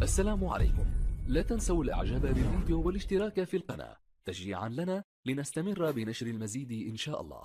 السلام عليكم. لا تنسوا الاعجاب بالفيديو والاشتراك في القناة تشجيعا لنا لنستمر بنشر المزيد إن شاء الله.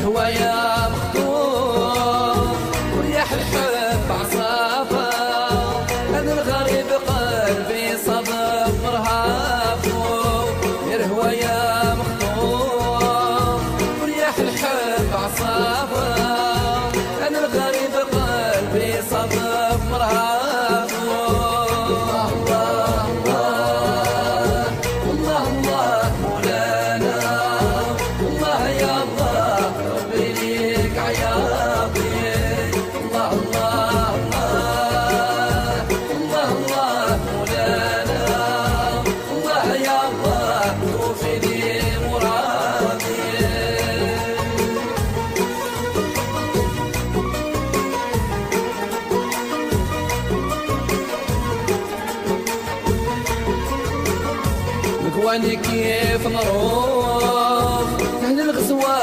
هو يا مخطوف ورياح الحب عصافة، أنا الغريب قلبي صدق مرهافو. هو يا مخطوف ورياح الحب عصافة، أنا الغريب قلبي صدق مرهافو. الله الله الله الله مولانا، الله يا الله مكواني كيف نروح أهل الغزوة